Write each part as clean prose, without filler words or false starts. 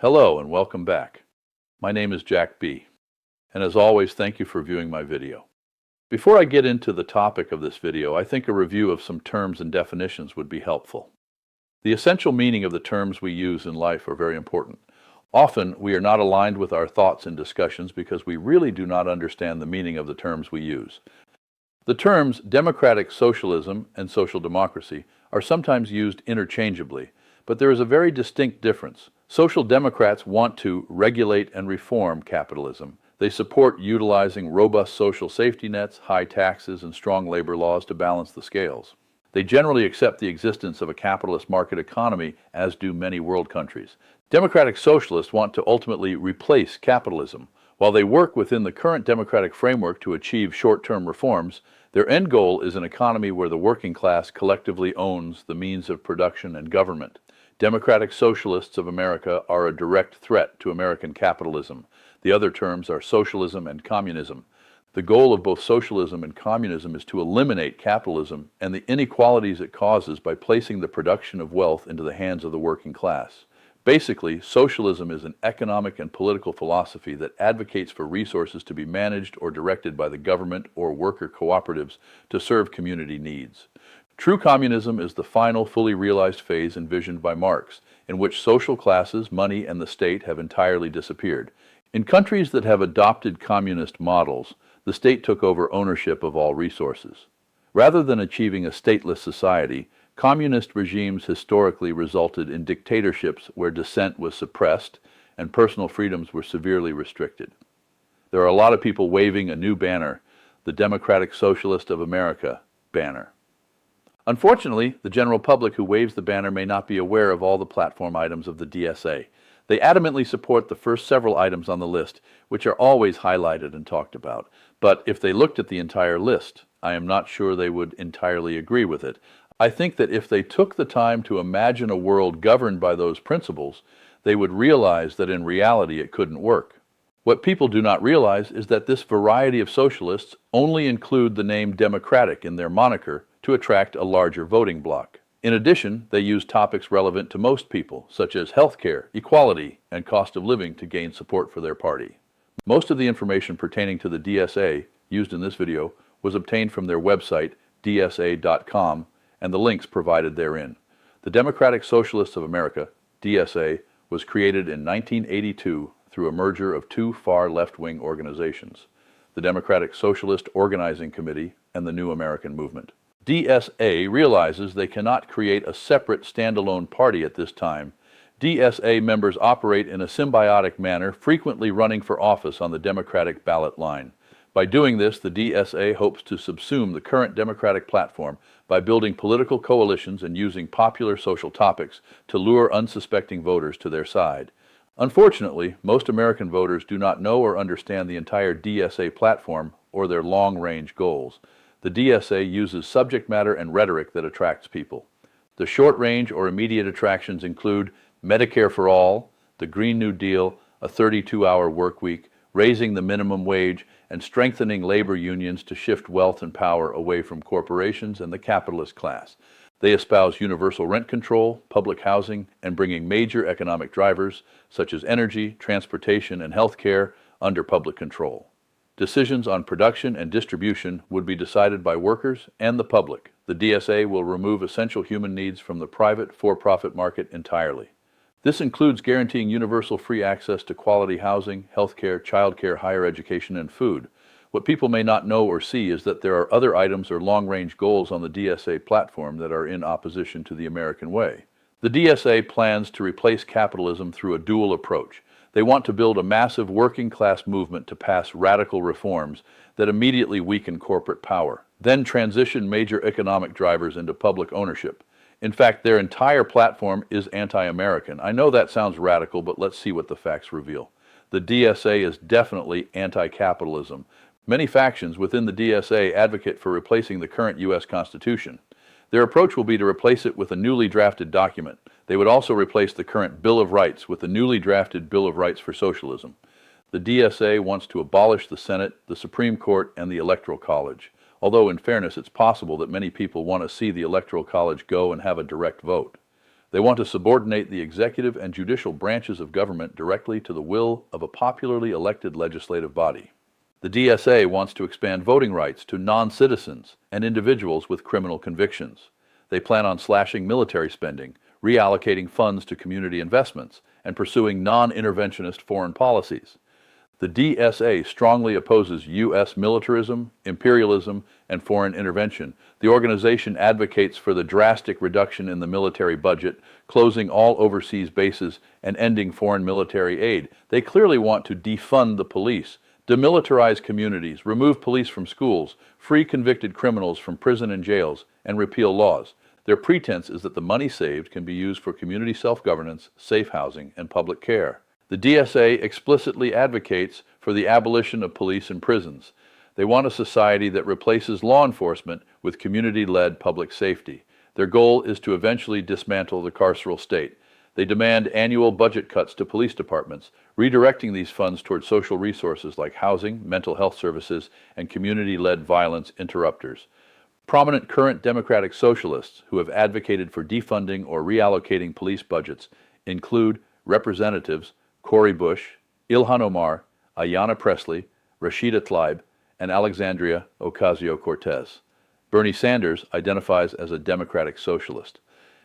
Hello and welcome back. My name is Jack B. And as always, thank you for viewing my video. Before I get into the topic of this video, I think a review of some terms and definitions would be helpful. The essential meaning of the terms we use in life are very important. Often, we are not aligned with our thoughts in discussions because we really do not understand the meaning of the terms we use. The terms democratic socialism and social democracy are sometimes used interchangeably, but there is a very distinct difference. Social democrats want to regulate and reform capitalism. They support utilizing robust social safety nets, high taxes, and strong labor laws to balance the scales. They generally accept the existence of a capitalist market economy, as do many world countries. Democratic socialists want to ultimately replace capitalism. While they work within the current democratic framework to achieve short-term reforms, their end goal is an economy where the working class collectively owns the means of production and government. Democratic Socialists of America are a direct threat to American capitalism. The other terms are socialism and communism. The goal of both socialism and communism is to eliminate capitalism and the inequalities it causes by placing the production of wealth into the hands of the working class. Basically, socialism is an economic and political philosophy that advocates for resources to be managed or directed by the government or worker cooperatives to serve community needs. True communism is the final, fully realized phase envisioned by Marx, in which social classes, money, and the state have entirely disappeared. In countries that have adopted communist models, the state took over ownership of all resources. Rather than achieving a stateless society, communist regimes historically resulted in dictatorships where dissent was suppressed and personal freedoms were severely restricted. There are a lot of people waving a new banner, the Democratic Socialist of America banner. Unfortunately, the general public who waves the banner may not be aware of all the platform items of the DSA. They adamantly support the first several items on the list, which are always highlighted and talked about. But if they looked at the entire list, I am not sure they would entirely agree with it. I think that if they took the time to imagine a world governed by those principles, they would realize that in reality it couldn't work. What people do not realize is that this variety of socialists only include the name Democratic in their moniker to attract a larger voting bloc. In addition, they use topics relevant to most people, such as healthcare, equality, and cost of living to gain support for their party. Most of the information pertaining to the DSA used in this video was obtained from their website, DSA.com, and the links provided therein. The Democratic Socialists of America, DSA, was created in 1982 through a merger of two far left-wing organizations, the Democratic Socialist Organizing Committee and the New American Movement. DSA realizes they cannot create a separate standalone party at this time. DSA members operate in a symbiotic manner, frequently running for office on the Democratic ballot line. By doing this, the DSA hopes to subsume the current Democratic platform by building political coalitions and using popular social topics to lure unsuspecting voters to their side. Unfortunately, most American voters do not know or understand the entire DSA platform or their long-range goals. The DSA uses subject matter and rhetoric that attracts people. The short-range or immediate attractions include Medicare for all, the Green New Deal, a 32-hour work week, raising the minimum wage, and strengthening labor unions to shift wealth and power away from corporations and the capitalist class. They espouse universal rent control, public housing, and bringing major economic drivers, such as energy, transportation, and healthcare, under public control. Decisions on production and distribution would be decided by workers and the public. The DSA will remove essential human needs from the private, for-profit market entirely. This includes guaranteeing universal free access to quality housing, healthcare, childcare, higher education, and food. What people may not know or see is that there are other items or long-range goals on the DSA platform that are in opposition to the American way. The DSA plans to replace capitalism through a dual approach. They want to build a massive working-class movement to pass radical reforms that immediately weaken corporate power, then transition major economic drivers into public ownership. In fact, their entire platform is anti-American. I know that sounds radical, but let's see what the facts reveal. The DSA is definitely anti-capitalism. Many factions within the DSA advocate for replacing the current U.S. Constitution. Their approach will be to replace it with a newly drafted document. They would also replace the current Bill of Rights with the newly drafted Bill of Rights for Socialism. The DSA wants to abolish the Senate, the Supreme Court, and the Electoral College. Although, in fairness, it's possible that many people want to see the Electoral College go and have a direct vote. They want to subordinate the executive and judicial branches of government directly to the will of a popularly elected legislative body. The DSA wants to expand voting rights to non-citizens and individuals with criminal convictions. They plan on slashing military spending, reallocating funds to community investments, and pursuing non-interventionist foreign policies. The DSA strongly opposes U.S. militarism, imperialism, and foreign intervention. The organization advocates for the drastic reduction in the military budget, closing all overseas bases, and ending foreign military aid. They clearly want to defund the police, demilitarize communities, remove police from schools, free convicted criminals from prison and jails, and repeal laws. Their pretense is that the money saved can be used for community self-governance, safe housing, and public care. The DSA explicitly advocates for the abolition of police and prisons. They want a society that replaces law enforcement with community-led public safety. Their goal is to eventually dismantle the carceral state. They demand annual budget cuts to police departments, redirecting these funds toward social resources like housing, mental health services, and community-led violence interrupters. Prominent current Democratic Socialists who have advocated for defunding or reallocating police budgets include Representatives Cori Bush, Ilhan Omar, Ayanna Pressley, Rashida Tlaib, and Alexandria Ocasio-Cortez. Bernie Sanders identifies as a Democratic Socialist.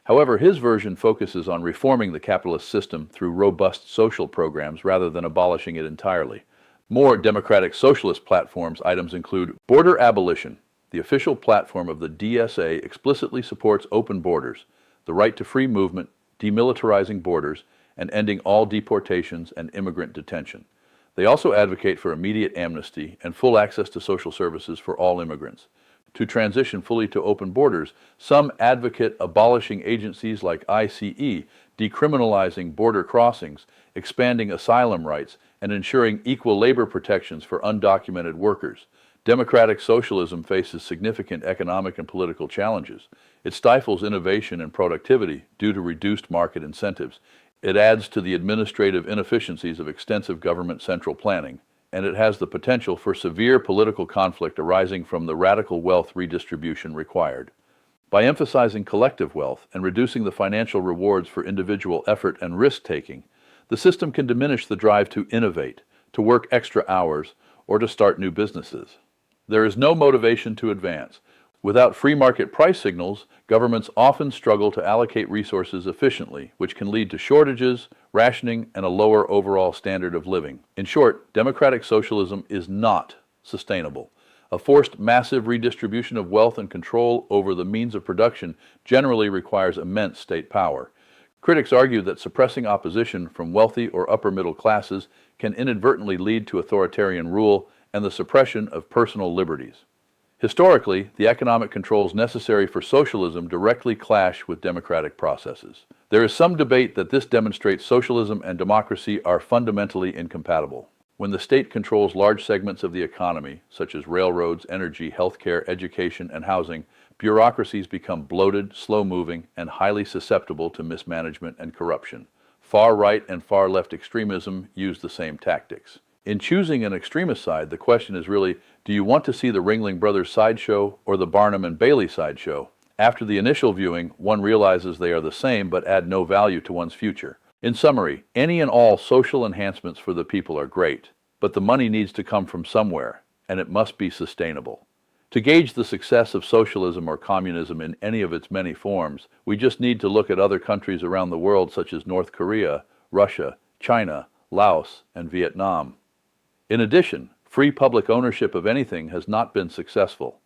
However, his version focuses on reforming the capitalist system through robust social programs rather than abolishing it entirely. More Democratic Socialist platforms items include border abolition. The official platform of the DSA explicitly supports open borders, the right to free movement, demilitarizing borders, and ending all deportations and immigrant detention. They also advocate for immediate amnesty and full access to social services for all immigrants. To transition fully to open borders, some advocate abolishing agencies like ICE, decriminalizing border crossings, expanding asylum rights, and ensuring equal labor protections for undocumented workers. Democratic socialism faces significant economic and political challenges. It stifles innovation and productivity due to reduced market incentives. It adds to the administrative inefficiencies of extensive government central planning, and it has the potential for severe political conflict arising from the radical wealth redistribution required. By emphasizing collective wealth and reducing the financial rewards for individual effort and risk-taking, the system can diminish the drive to innovate, to work extra hours, or to start new businesses. There is no motivation to advance. Without free market price signals, governments often struggle to allocate resources efficiently, which can lead to shortages, rationing, and a lower overall standard of living. In short, democratic socialism is not sustainable. A forced massive redistribution of wealth and control over the means of production generally requires immense state power. Critics argue that suppressing opposition from wealthy or upper middle classes can inadvertently lead to authoritarian rule and the suppression of personal liberties. Historically, the economic controls necessary for socialism directly clash with democratic processes. There is some debate that this demonstrates socialism and democracy are fundamentally incompatible. When the state controls large segments of the economy, such as railroads, energy, healthcare, education, and housing, bureaucracies become bloated, slow-moving, and highly susceptible to mismanagement and corruption. Far-right and far-left extremism use the same tactics. In choosing an extremist side, the question is really, do you want to see the Ringling Brothers sideshow or the Barnum and Bailey sideshow? After the initial viewing, one realizes they are the same but add no value to one's future. In summary, any and all social enhancements for the people are great, but the money needs to come from somewhere, and it must be sustainable. To gauge the success of socialism or communism in any of its many forms, we just need to look at other countries around the world such as North Korea, Russia, China, Laos, and Vietnam. In addition, free public ownership of anything has not been successful.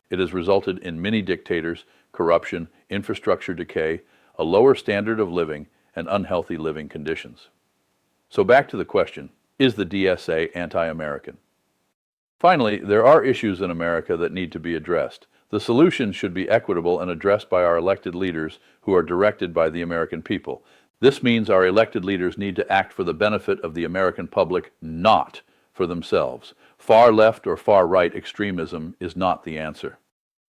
It has resulted in many dictators, corruption, infrastructure decay, a lower standard of living, and unhealthy living conditions. So back to the question, is the DSA anti-American? Finally, there are issues in America that need to be addressed. The solutions should be equitable and addressed by our elected leaders who are directed by the American people. This means our elected leaders need to act for the benefit of the American public, not for themselves. Far left or far right extremism is not the answer.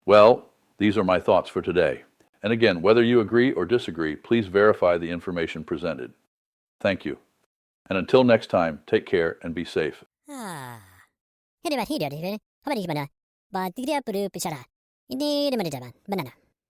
Well, these are my thoughts for today. And again, whether you agree or disagree, please verify the information presented. Thank you. And until next time, take care and be safe. Hindi naman, hindi naman. Apa di gimana? Ba, tigri apa lu bicara? Ini di mana zaman? Mana?